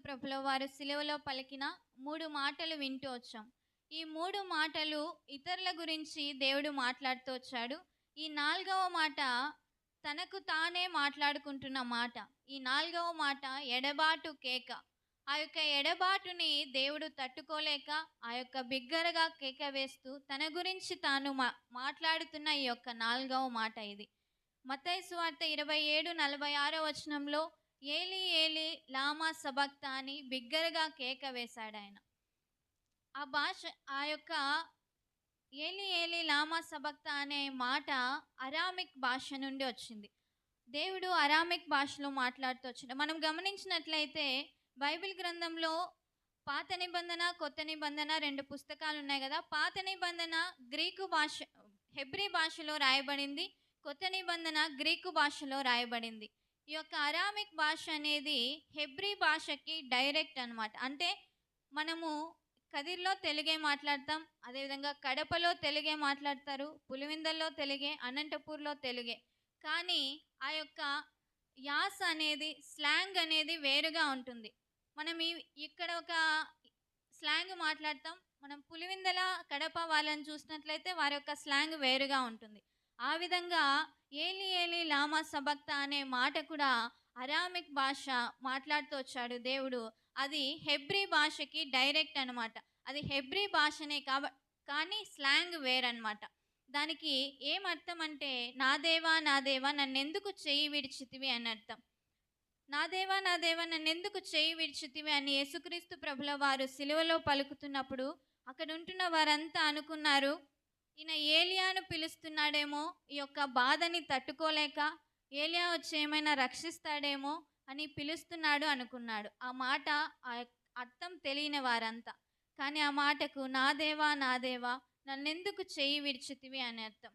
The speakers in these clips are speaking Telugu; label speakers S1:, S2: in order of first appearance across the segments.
S1: ప్రభుల వారు సిలువలో పలికిన 3 మాటలు వింటూ వచ్చాం. ఈ 3 మాటలు ఇతరుల గురించి దేవుడు మాట్లాడుతూ వచ్చాడు. ఈ 4వ మాట తనకు తానే మాట్లాడుకుంటున్న మాట. ఈ 4వ మాట ఎడబాటు కేక. ఆ యొక్క ఎడబాటుని దేవుడు తట్టుకోలేక ఆ యొక్క బిగ్గరగా కేక వేస్తూ తన గురించి తాను మాట్లాడుతున్న ఈ యొక్క 4వ మాట ఇది. మత్తయి సువార్త 27:46 వచనంలో ఏలి ఏలి లామా సబక్తా అని బిగ్గరగా కేక వేశాడు ఆయన. ఆ యొక్క ఏలి ఏలి లామా సబక్తా అనే మాట అరామిక్ భాష నుండి వచ్చింది. దేవుడు అరామిక్ భాషలో మాట్లాడుతూ వచ్చాడు. మనం గమనించినట్లయితే బైబిల్ గ్రంథంలో పాత నిబంధన, కొత్త నిబంధన 2 పుస్తకాలు ఉన్నాయి కదా. పాత నిబంధన గ్రీకు భాష, హెబ్రీ భాషలో రాయబడింది. కొత్త నిబంధన గ్రీకు భాషలో రాయబడింది. ఈ యొక్క అరామిక్ భాష అనేది హెబ్రీ భాషకి డైరెక్ట్ అన్నమాట. అంటే మనము కదిర్లో తెలుగే మాట్లాడతాం, అదేవిధంగా కడపలో తెలుగే మాట్లాడతారు, పులివిందల్లో తెలుగే, అనంతపూర్లో తెలుగే. కానీ ఆ యొక్క యాస అనేది, స్లాంగ్ అనేది వేరుగా ఉంటుంది. మనం ఇక్కడ ఒక స్లాంగ్ మాట్లాడతాం, మనం పులివిందల కడప వాళ్ళని చూసినట్లయితే వారి యొక్క స్లాంగ్ వేరుగా ఉంటుంది. ఆ విధంగా ఏలి ఏలి లామా సబక్తా అనే మాట కూడా అరామిక్ భాష మాట్లాడుతూ వచ్చాడు దేవుడు. అది హెబ్రీ భాషకి డైరెక్ట్ అనమాట. అది హెబ్రీ భాషనే కానీ స్లాంగ్ వేరనమాట. దానికి ఏమర్థం అంటే, నా దేవా నా దేవా నన్నెందుకు చెయ్యి విడిచితివి అని అర్థం. నా దేవా నా దేవా నన్నెందుకు చెయ్యి విడిచితివి అని యేసుక్రీస్తు ప్రభుల వారు సిలువలో పలుకుతున్నప్పుడు అక్కడ ఉంటున్న వారంతా అనుకున్నారు, ఈయన ఏలియాను పిలుస్తున్నాడేమో, ఈ యొక్క బాధని తట్టుకోలేక ఏలియా వచ్చి ఏమైనా రక్షిస్తాడేమో అని పిలుస్తున్నాడు అనుకున్నాడు. ఆ మాట అర్థం తెలియని వారంతా. కానీ ఆ మాటకు నా దేవా నా దేవా నన్నెందుకు చెయ్యి విడిచితివి అని అర్థం.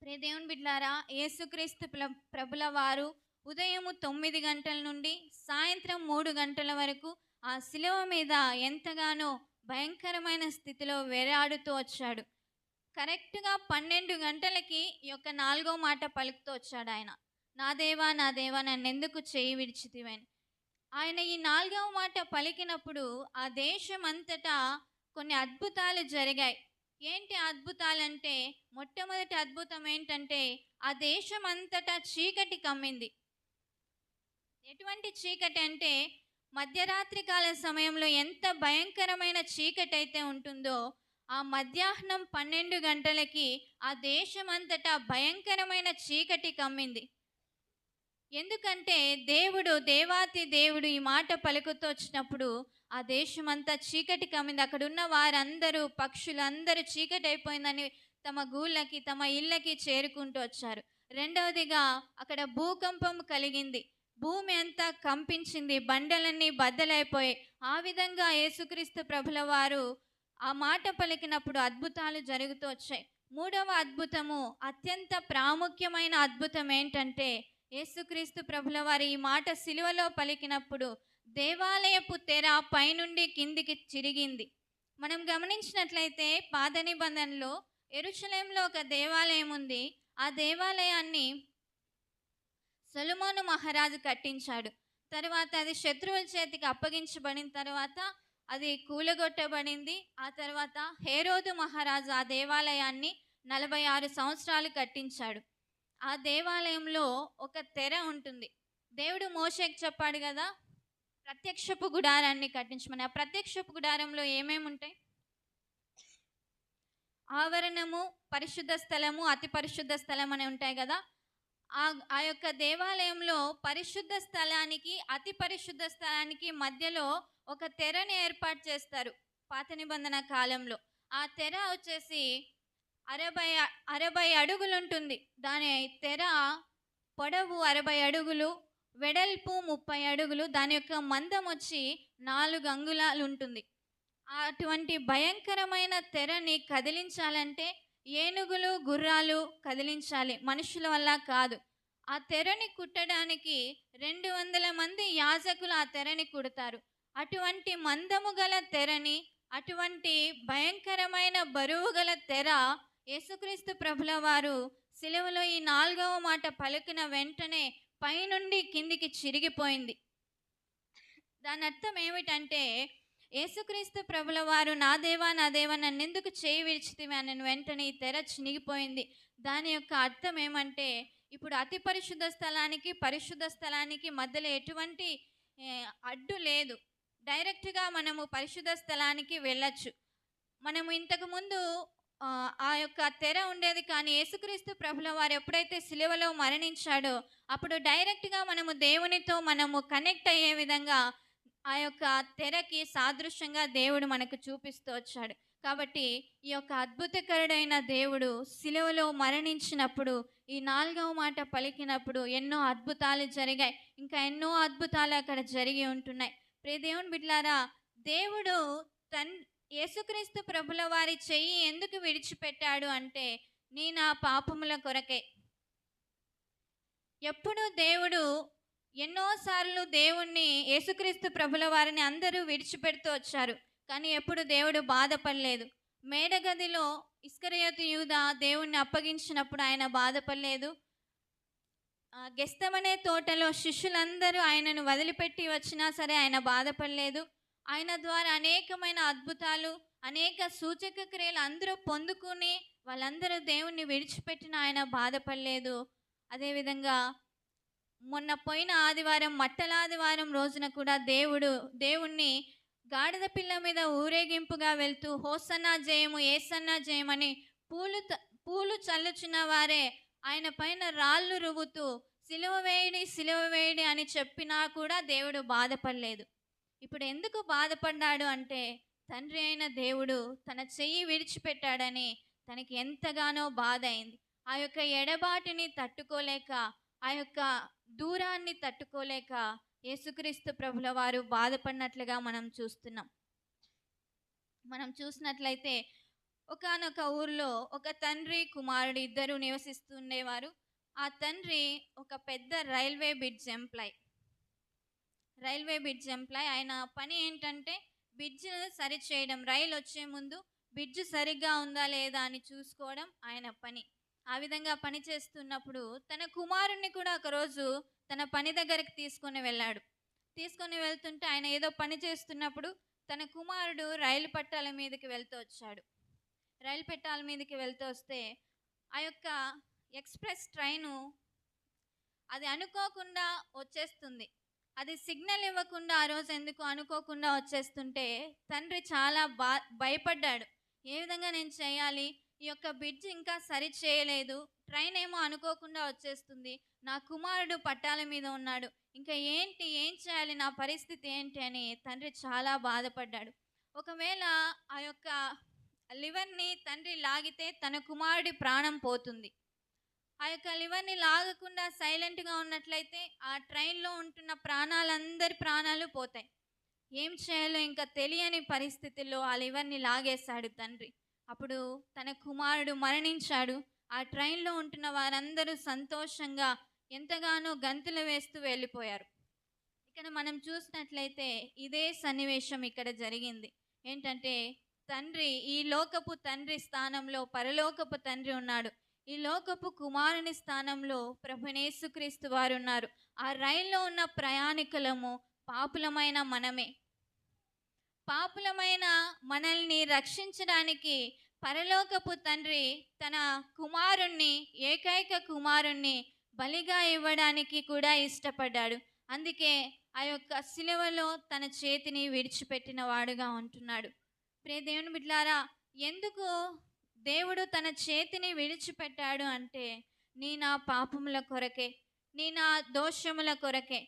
S1: ప్రియ దేవుని బిడ్డలారా, యేసుక్రీస్తు ప్రభుల వారు ఉదయం 9 గంటల నుండి సాయంత్రం 3 గంటల వరకు ఆ శిలువ మీద ఎంతగానో భయంకరమైన స్థితిలో వేలాడుతూ వచ్చాడు. కరెక్ట్గా 12 గంటలకి ఈ యొక్క 4వ మాట పలుకుతూ వచ్చాడు ఆయన. నా దేవా నా దేవా నన్నెందుకు చెయ్యి విడిచితివని. ఆయన ఈ 4వ మాట పలికినప్పుడు ఆ దేశం అంతటా కొన్ని అద్భుతాలు జరిగాయి. ఏంటి అద్భుతాలంటే, మొట్టమొదటి అద్భుతం ఏంటంటే, ఆ దేశం అంతటా చీకటి కమ్మింది. ఎటువంటి చీకటి అంటే, మధ్యరాత్రి కాల సమయంలో ఎంత భయంకరమైన చీకటి అయితే ఉంటుందో, ఆ మధ్యాహ్నం 12 గంటలకి ఆ దేశం అంతటా భయంకరమైన చీకటి కమ్మింది. ఎందుకంటే దేవాతి దేవుడు ఈ మాట పలుకుతూ వచ్చినప్పుడు ఆ దేశం అంతా చీకటి కమ్మింది. అక్కడున్న వారందరూ, పక్షులందరూ చీకటి అయిపోయిందని తమ గూళ్ళకి, తమ ఇళ్ళకి చేరుకుంటూ వచ్చారు. రెండవదిగా అక్కడ భూకంపం కలిగింది. భూమి అంతా కంపించింది, బండలన్నీ బద్దలైపోయాయి. ఆ విధంగా యేసుక్రీస్తు ప్రభుల వారు ఆ మాట పలికినప్పుడు అద్భుతాలు జరుగుతూ వచ్చాయి. 3వ అద్భుతము, అత్యంత ప్రాముఖ్యమైన అద్భుతం ఏంటంటే, యేసుక్రీస్తు ప్రభుల వారు ఈ మాట సిలువలో పలికినప్పుడు దేవాలయపు తెర పైనుండి కిందికి చిరిగింది. మనం గమనించినట్లయితే పాత నిబంధనలో యెరూషలేంలో ఒక దేవాలయం ఉంది. ఆ దేవాలయాన్ని సొలొమోను మహారాజు కట్టించాడు. తర్వాత అది శత్రువుల చేతికి అప్పగించబడిన తర్వాత అది కూలగొట్టబడింది. ఆ తర్వాత హేరోదు మహారాజు ఆ దేవాలయాన్ని 46 సంవత్సరాలు కట్టించాడు. ఆ దేవాలయంలో ఒక తెర ఉంటుంది. దేవుడు మోషేకి చెప్పాడు కదా, ప్రత్యక్షపు గుడారాన్ని కట్టించమని. ఆ ప్రత్యక్షపు గుడారంలో ఏమేమి ఉంటాయి? ఆవరణము, పరిశుద్ధ స్థలము, అతి పరిశుద్ధ స్థలం అని ఉంటాయి కదా. ఆ యొక్క దేవాలయంలో పరిశుద్ధ స్థలానికి, అతి పరిశుద్ధ స్థలానికి మధ్యలో ఒక తెరని ఏర్పాటు చేస్తారు పాత నిబంధన కాలంలో. ఆ తెర వచ్చేసి 60 అడుగులు ఉంటుంది. దాని తెర పొడవు 60 అడుగులు, వెడల్పు 30 అడుగులు. దాని యొక్క మందం వచ్చి 4 అంగుళాలు ఉంటుంది. అటువంటి భయంకరమైన తెరని కదిలించాలంటే ఏనుగులు, గుర్రాలు కదిలించాలి, మనుషుల వల్ల కాదు. ఆ తెరని కుట్టడానికి 200 మంది యాజకులు ఆ తెరని కుడతారు. అటువంటి మందము గల తెరని, అటువంటి భయంకరమైన బరువు గల తెర యేసుక్రీస్తు ప్రభుల వారు సిలువలో ఈ 4వ మాట పలికిన వెంటనే పైనుండి కిందికి చిరిగిపోయింది. దాని అర్థం ఏమిటంటే, యేసుక్రీస్తు ప్రభుల వారు నా దేవా నా దేవా నన్నెందుకు చేయి విడిచితివి అని వెంటనే ఈ తెర చినిగిపోయింది. దాని యొక్క అర్థం ఏమంటే, ఇప్పుడు అతి పరిశుద్ధ స్థలానికి పరిశుద్ధ స్థలానికి మధ్యలో ఎటువంటి అడ్డు లేదు. డైరెక్ట్గా మనము పరిశుద్ధ స్థలానికి వెళ్ళొచ్చు. మనము ఇంతకుముందు ఆ యొక్క తెర ఉండేది, కానీ యేసుక్రీస్తు ప్రభుల వారు ఎప్పుడైతే సిలువలో మరణించాడో అప్పుడు డైరెక్ట్గా మనము దేవునితో మనము కనెక్ట్ అయ్యే విధంగా ఆ యొక్క తెరకి సాదృశ్యంగా దేవుడు మనకు చూపిస్తూ వచ్చాడు. కాబట్టి ఈ యొక్క అద్భుతకరుడైన దేవుడు సిలువలో మరణించినప్పుడు, ఈ 4వ మాట పలికినప్పుడు ఎన్నో అద్భుతాలు జరిగాయి. ఇంకా ఎన్నో అద్భుతాలు అక్కడ జరిగి ఉంటున్నాయి. ప్రియ దేవుని బిడ్డలారా, దేవుడు యేసుక్రీస్తు ప్రభుల వారి చెయ్యి ఎందుకు విడిచిపెట్టాడు అంటే, నీ నా పాపముల కొరకే. ఎప్పుడు దేవుడు ఎన్నోసార్లు దేవుణ్ణి యేసుక్రీస్తు ప్రభుల వారిని అందరూ విడిచిపెడుతూ వచ్చారు, కానీ ఎప్పుడు దేవుడు బాధపడలేదు. మేడగదిలో ఇస్కరియోతు యూదా దేవుణ్ణి అప్పగించినప్పుడు ఆయన బాధపడలేదు. గెస్తమనే తోటలో శిష్యులందరూ ఆయనను వదిలిపెట్టి వచ్చినా సరే ఆయన బాధపడలేదు. ఆయన ద్వారా అనేకమైన అద్భుతాలు, అనేక సూచక క్రియలు అందరూ పొందుకుని వాళ్ళందరూ దేవుణ్ణి విడిచిపెట్టిన ఆయన బాధపడలేదు. అదేవిధంగా మొన్న పోయిన ఆదివారం, మట్టలాదివారం రోజున కూడా దేవుణ్ణి గాడిద పిల్ల మీద ఊరేగింపుగా వెళ్తూ హోసన్నా జయము ఏసన్నా జయమని పూలు చల్లుచున్న వారే ఆయన పైన రాళ్ళు రువ్వుతూ సిలువ వేయడి అని చెప్పినా కూడా దేవుడు బాధపడలేదు. ఇప్పుడు ఎందుకు బాధపడ్డాడు అంటే, తండ్రి అయిన దేవుడు తన చెయ్యి విడిచిపెట్టాడని తనకి ఎంతగానో బాధ అయింది. ఆ యొక్క ఎడబాటుని తట్టుకోలేక, ఆ యొక్క దూరాన్ని తట్టుకోలేక యేసుక్రీస్తు ప్రభుల వారు బాధపడినట్లుగా మనం చూస్తున్నాం. మనం చూసినట్లయితే ఒకానొక ఊర్లో ఒక తండ్రి కుమారుడు ఇద్దరు నివసిస్తుండేవారు. ఆ తండ్రి ఒక పెద్ద రైల్వే బ్రిడ్జ్ ఎంప్లాయ్. ఆయన పని ఏంటంటే బ్రిడ్జ్ సరి చేయడం, రైలు వచ్చే ముందు బ్రిడ్జ్ సరిగ్గా ఉందా లేదా అని చూసుకోవడం ఆయన పని. ఆ విధంగా పని చేస్తున్నప్పుడు తన కుమారుణ్ణి కూడా ఒకరోజు తన పని దగ్గరికి తీసుకొని వెళ్తుంటే ఆయన ఏదో పని చేస్తున్నప్పుడు తన కుమారుడు రైలు పట్టాల మీదకి వెళ్తూ వస్తే ఆ యొక్క ఎక్స్ప్రెస్ ట్రైను అది అనుకోకుండా వచ్చేస్తుంది. అది సిగ్నల్ ఇవ్వకుండా ఆ రోజు ఎందుకు అనుకోకుండా వచ్చేస్తుంటే తండ్రి చాలా భయపడ్డాడు. ఏ విధంగా నేను చేయాలి, ఈ యొక్క బ్రిడ్జ్ ఇంకా సరి చేయలేదు, ట్రైన్ ఏమో అనుకోకుండా వచ్చేస్తుంది, నా కుమారుడు పట్టాల మీద ఉన్నాడు, ఇంకా ఏం చేయాలి, నా పరిస్థితి ఏంటి అని తండ్రి చాలా బాధపడ్డాడు. ఒకవేళ ఆ యొక్క లివర్ని తండ్రి లాగితే తన కుమారుడి ప్రాణం పోతుంది. ఆ యొక్క లివర్ని లాగకుండా సైలెంట్గా ఉన్నట్లయితే ఆ ట్రైన్లో ఉంటున్న అందరి ప్రాణాలు పోతాయి. ఏం చేయాలో ఇంకా తెలియని పరిస్థితుల్లో ఆ లివర్ని లాగేశాడు తండ్రి. అప్పుడు తన కుమారుడు మరణించాడు. ఆ ట్రైన్లో ఉంటున్న వారందరూ సంతోషంగా ఎంతగానో గంతులు వేస్తూ వెళ్ళిపోయారు. ఇక్కడ మనం చూసినట్లయితే ఇదే సన్నివేశం ఇక్కడ జరిగింది. ఏంటంటే తండ్రి, ఈ లోకపు తండ్రి స్థానంలో పరలోకపు తండ్రి ఉన్నాడు. ఈ లోకపు కుమారుని స్థానంలో ప్రభువైన యేసుక్రీస్తు వారు ఉన్నారు. ఆ రైల్లో ఉన్న ప్రయాణికులము పాపులమైన మనల్ని రక్షించడానికి పరలోకపు తండ్రి తన ఏకైక కుమారుణ్ణి బలిగా ఇవ్వడానికి కూడా ఇష్టపడ్డాడు. అందుకే ఆ యొక్క సిలువలో తన చేతిని విడిచిపెట్టిన వాడుగా ఉంటున్నాడు. ప్రియ దేవుని బిడ్డలారా, ఎందుకు దేవుడు తన చేతిని విడిచిపెట్టాడు అంటే, నా పాపముల కొరకే, నా దోషముల కొరకే.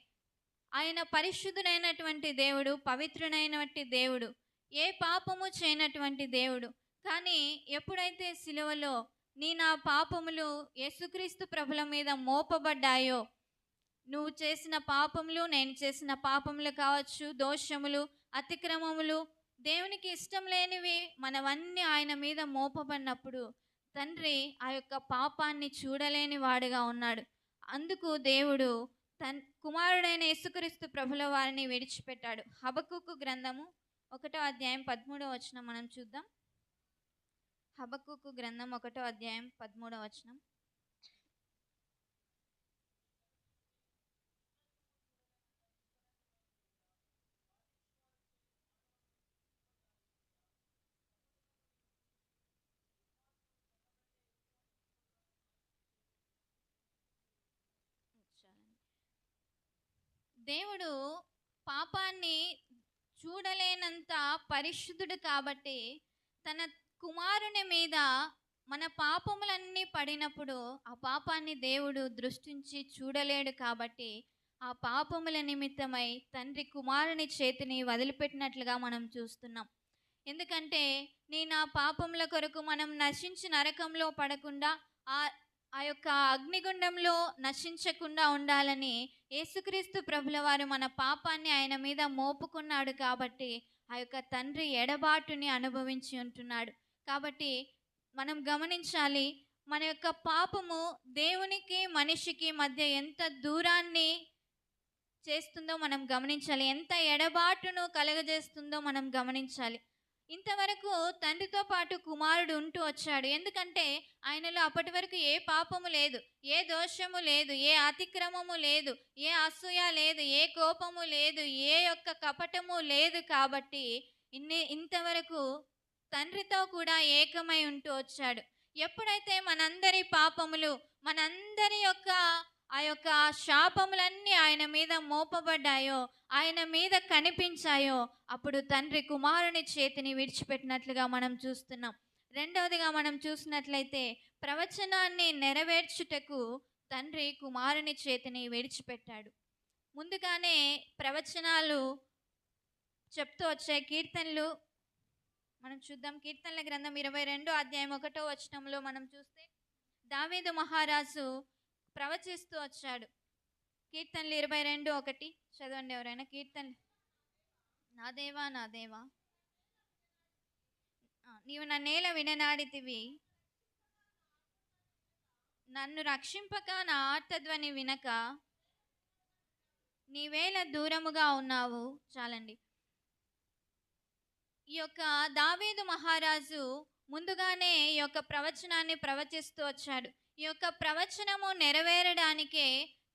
S1: ఆయన పరిశుద్ధుడైనటువంటి దేవుడు, పవిత్రుడైనటువంటి దేవుడు, ఏ పాపము చేయనటువంటి దేవుడు. కానీ ఎప్పుడైతే సిలువలో నా పాపములు యేసుక్రీస్తు ప్రభుల మీద మోపబడ్డాయో, నువ్వు చేసిన పాపములు, నేను చేసిన పాపములు కావచ్చు, దోషములు, అతిక్రమములు, దేవునికి ఇష్టం లేనివి మనవన్నీ ఆయన మీద మోపబడినప్పుడు తండ్రి ఆ యొక్క పాపాన్ని చూడలేని వాడుగా ఉన్నాడు. అందుకు దేవుడు తన కుమారుడైన యేసుక్రీస్తు ప్రభుల వారిని విడిచిపెట్టాడు. హబక్కూకు గ్రంథము 1వ అధ్యాయం 13వ వచనం మనం చూద్దాం. హబక్కూకు గ్రంథం 1వ అధ్యాయం 13వ వచనం. దేవుడు పాపాన్ని చూడలేనంత పరిశుద్ధుడు కాబట్టి తన కుమారుని మీద మన పాపములన్నీ పడినప్పుడు ఆ పాపాన్ని దేవుడు దృష్టించి చూడలేడు కాబట్టి ఆ పాపముల నిమిత్తమై తండ్రి కుమారుని చేతిని వదిలిపెట్టినట్లుగా మనం చూస్తున్నాం. ఎందుకంటే నేను ఆ పాపముల కొరకు మనం నశించి నరకంలో పడకుండా ఆ ఆ యొక్క అగ్నిగుండంలో నశించకుండా ఉండాలని యేసుక్రీస్తు ప్రభుల వారు మన పాపాన్ని ఆయన మీద మోపుకున్నాడు కాబట్టి ఆ యొక్క తండ్రి ఎడబాటుని అనుభవించి ఉంటున్నాడు. కాబట్టి మనం గమనించాలి, మన యొక్క పాపము దేవునికి మనిషికి మధ్య ఎంత దూరాన్ని చేస్తుందో మనం గమనించాలి, ఎంత ఎడబాటును కలగజేస్తుందో మనం గమనించాలి. ఇంతవరకు తండ్రితో పాటు కుమారుడు ఉంటూ వచ్చాడు. ఎందుకంటే ఆయనలో అప్పటి వరకు ఏ పాపము లేదు, ఏ దోషము లేదు, ఏ అతిక్రమము లేదు, ఏ అసూయ లేదు, ఏ కోపము లేదు, ఏ యొక్క కపటము లేదు. కాబట్టి ఇంతవరకు తండ్రితో కూడా ఏకమై ఉంటూ వచ్చాడు. ఎప్పుడైతే మనందరి పాపములు, మనందరి యొక్క ఆ యొక్క శాపములన్నీ ఆయన మీద మోపబడ్డాయో, ఆయన మీద కనిపించాయో, అప్పుడు తండ్రి కుమారుని చేతిని విడిచిపెట్టినట్లుగా మనం చూస్తున్నాం. రెండవదిగా మనం చూసినట్లయితే ప్రవచనాన్ని నెరవేర్చుటకు తండ్రి కుమారుని చేతిని విడిచిపెట్టాడు. ముందుగానే ప్రవచనాలు చెప్తూ వచ్చాయి. కీర్తనలు మనం చూద్దాం. కీర్తనల గ్రంథం 22 అధ్యాయం 1వ వచనంలో మనం చూస్తే దావీదు మహారాజు ప్రవచిస్తూ వచ్చాడు. కీర్తనలు 22:1 చదవండి ఎవరైనా. కీర్తనలు. నా దేవా నా దేవా, నీవు నన్నేల విననాడితివి, నన్ను రక్షింపక నా ఆర్తధ్వని వినక నీవేళ దూరముగా ఉన్నావు. చాలండి. ఈ యొక్క దావీదు మహారాజు ముందుగానే ఈ యొక్క ప్రవచనాన్ని ప్రవచిస్తూ వచ్చాడు. ఈ యొక్క ప్రవచనము నెరవేరడానికే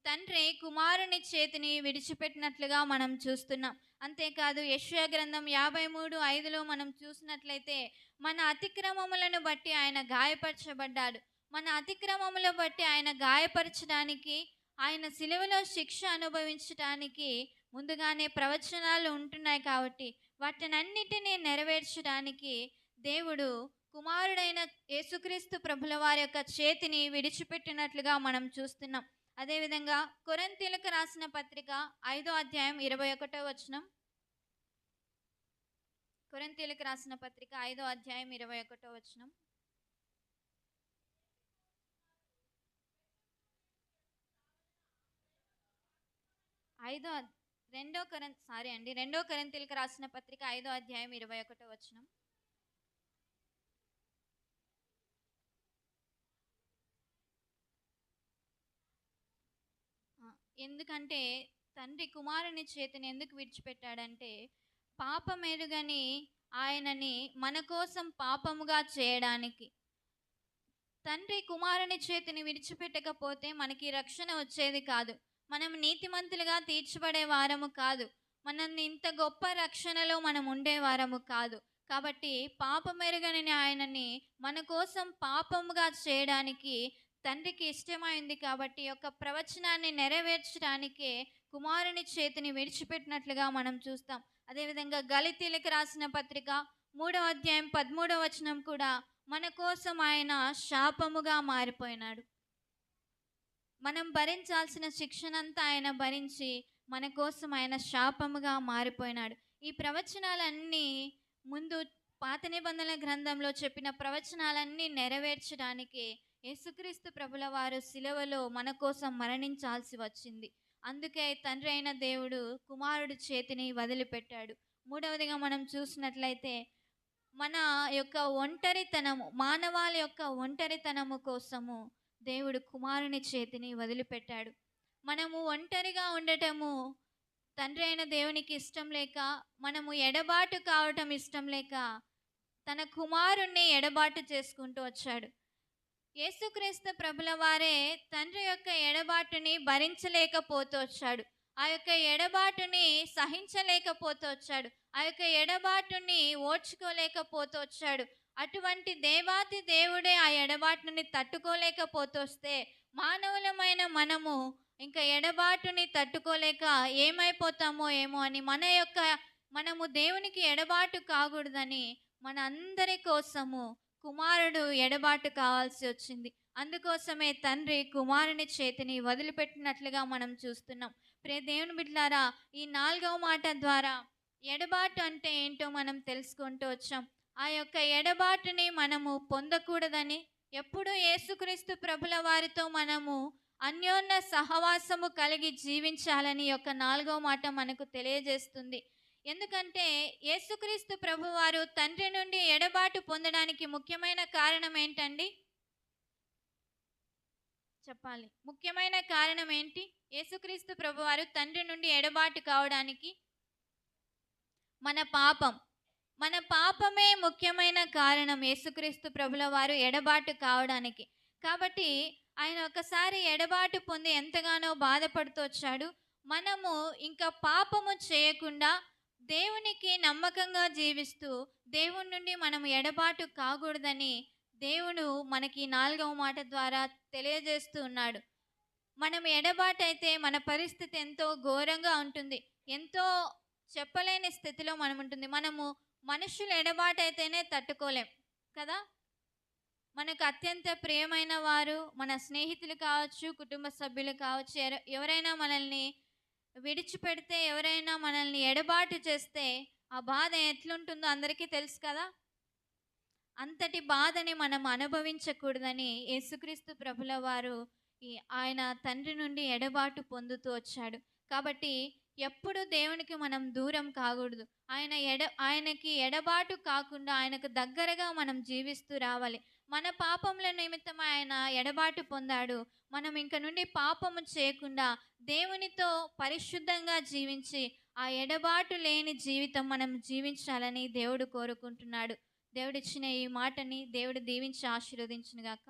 S1: తండ్రి కుమారుని చేతిని విడిచిపెట్టినట్లుగా మనం చూస్తున్నాం. అంతేకాదు యెషయా గ్రంథం 53:5లో మనం చూసినట్లయితే మన అతిక్రమములను బట్టి ఆయన గాయపరచబడ్డాడు. మన అతిక్రమముల బట్టి ఆయన గాయపరచడానికి, ఆయన సిలువలో శిక్ష అనుభవించడానికి ముందుగానే ప్రవచనాలు ఉంటున్నాయి. కాబట్టి వాటినన్నిటినీ నెరవేర్చడానికి దేవుడు కుమారుడైన యేసుక్రీస్తు ప్రభుల వారి యొక్క చేతిని విడిచిపెట్టినట్లుగా మనం చూస్తున్నాం. అదేవిధంగా కొరింథీయులకు రాసిన పత్రిక 5వ అధ్యాయం 21వ వచనం. కొరింథీయులకు రాసిన పత్రిక 5వ అధ్యాయం 21వ వచనం. రెండో కొరింథీయులకు రాసిన పత్రిక 5వ అధ్యాయం 21వ వచనం. ఎందుకంటే తండ్రి కుమారుని చేతిని ఎందుకు విడిచిపెట్టాడంటే పాపమెరుగని ఆయనని మన కోసం పాపముగా చేయడానికి. తండ్రి కుమారుని చేతిని విడిచిపెట్టకపోతే మనకి రక్షణ వచ్చేది కాదు. మనం నీతిమంతులుగా తీర్చబడే వారము కాదు. మనల్ని ఇంత గొప్ప రక్షణలో మనం ఉండేవారము కాదు. కాబట్టి పాపమెరుగని ఆయనని మన కోసం పాపముగా చేయడానికి తండ్రికి ఇష్టమైంది. కాబట్టి యొక్క ప్రవచనాన్ని నెరవేర్చడానికే కుమారుని చేతిని విడిచిపెట్టినట్లుగా మనం చూస్తాం. అదేవిధంగా గలితీయులకు రాసిన పత్రిక 3వ అధ్యాయం 13వ వచనం కూడా మన కోసం ఆయన శాపముగా మారిపోయినాడు. మనం భరించాల్సిన శిక్షనంతా ఆయన భరించి మన కోసం ఆయన శాపముగా మారిపోయినాడు. ఈ ప్రవచనాలన్నీ ముందు పాత నిబంధనల గ్రంథంలో చెప్పిన ప్రవచనాలన్నీ నెరవేర్చడానికి యేసుక్రీస్తు ప్రభుల వారు సిలువలో మన కోసం మరణించాల్సి వచ్చింది. అందుకే తండ్రి అయిన దేవుడు కుమారుడి చేతిని వదిలిపెట్టాడు. మూడవదిగా మనం చూసినట్లయితే మన యొక్క ఒంటరితనము, మానవాళి యొక్క ఒంటరితనము కోసము దేవుడు కుమారుని చేతిని వదిలిపెట్టాడు. మనము ఒంటరిగా ఉండటము తండ్రి అయిన దేవునికి ఇష్టం లేక, మనము ఎడబాటు కావటం ఇష్టం లేక తన కుమారుణ్ణి ఎడబాటు చేసుకుంటూ వచ్చాడు. యేసుక్రీస్తు ప్రభుల వారే తండ్రి యొక్క ఎడబాటుని భరించలేకపోతూ వచ్చాడు. ఆ యొక్క ఎడబాటుని సహించలేకపోతూ వచ్చాడు. ఆ యొక్క ఎడబాటుని ఓర్చుకోలేకపోతూ వచ్చాడు. అటువంటి దేవాతి దేవుడే ఆ ఎడబాటుని తట్టుకోలేకపోతూ వస్తే మానవులమైన మనము ఇంకా ఎడబాటుని తట్టుకోలేక ఏమైపోతామో ఏమో అని మనము దేవునికి ఎడబాటు కాకూడదని మన అందరి కోసము కుమారుడు ఎడబాటు కావాల్సి వచ్చింది. అందుకోసమే తండ్రి కుమారుని చేతిని వదిలిపెట్టినట్లుగా మనం చూస్తున్నాం. ప్రియ దేవుని బిడ్డలారా, ఈ 4వ మాట ద్వారా ఎడబాటు అంటే ఏంటో మనం తెలుసుకుంటూ వచ్చాం. ఆ యొక్క ఎడబాటుని మనము పొందకూడదని, ఎప్పుడూ యేసుక్రీస్తు ప్రభుల వారితో మనము అన్యోన్య సహవాసము కలిగి జీవించాలని యొక్క 4వ మాట మనకు తెలియజేస్తుంది. ఎందుకంటే యేసుక్రీస్తు ప్రభువారు తండ్రి నుండి ఎడబాటు పొందడానికి ముఖ్యమైన కారణం ఏంటండి? చెప్పాలి. ముఖ్యమైన కారణం ఏంటి? యేసుక్రీస్తు ప్రభువారు తండ్రి నుండి ఎడబాటు కావడానికి మన పాపమే ముఖ్యమైన కారణం యేసుక్రీస్తు ప్రభుల వారు ఎడబాటు కావడానికి. కాబట్టి ఆయన ఒకసారి ఎడబాటు పొంది ఎంతగానో బాధపడుతూ వచ్చాడు. మనము ఇంకా పాపము చేయకుండా దేవునికి నమ్మకంగా జీవిస్తూ దేవుని నుండి మనం ఎడబాటు కాకూడదని దేవుడు మనకి 4వ మాట ద్వారా తెలియజేస్తూ ఉన్నాడు. మనం ఎడబాటు అయితే మన పరిస్థితి ఎంతో ఘోరంగా ఉంటుంది. ఎంతో చెప్పలేని స్థితిలో మనం ఉంటుంది. మనము మనుషులు ఎడబాటు అయితేనే తట్టుకోలేం కదా. మనకు అత్యంత ప్రియమైన వారు, మన స్నేహితులు కావచ్చు, కుటుంబ సభ్యులు కావచ్చు, ఎవరైనా మనల్ని విడిచిపెడితే, ఎవరైనా మనల్ని ఎడబాటు చేస్తే ఆ బాధ ఎట్లుంటుందో అందరికీ తెలుసు కదా. అంతటి బాధని మనం అనుభవించకూడదని యేసుక్రీస్తు ప్రభుల వారు ఆయన తండ్రి నుండి ఎడబాటు పొందుతూ వచ్చాడు. కాబట్టి ఎప్పుడు దేవునికి మనం దూరం కాకూడదు. ఆయనకి ఎడబాటు కాకుండా ఆయనకు దగ్గరగా మనం జీవిస్తూ రావాలి. మన పాపముల నిమిత్తం ఆయన ఎడబాటు పొందాడు. మనం ఇంక నుండి పాపము చేయకుండా దేవునితో పరిశుద్ధంగా జీవించి ఆ ఎడబాటు లేని జీవితం మనం జీవించాలని దేవుడు కోరుకుంటున్నాడు. దేవుడిచ్చిన ఈ మాటని దేవుడు దీవించి ఆశీర్వదించునుగాక.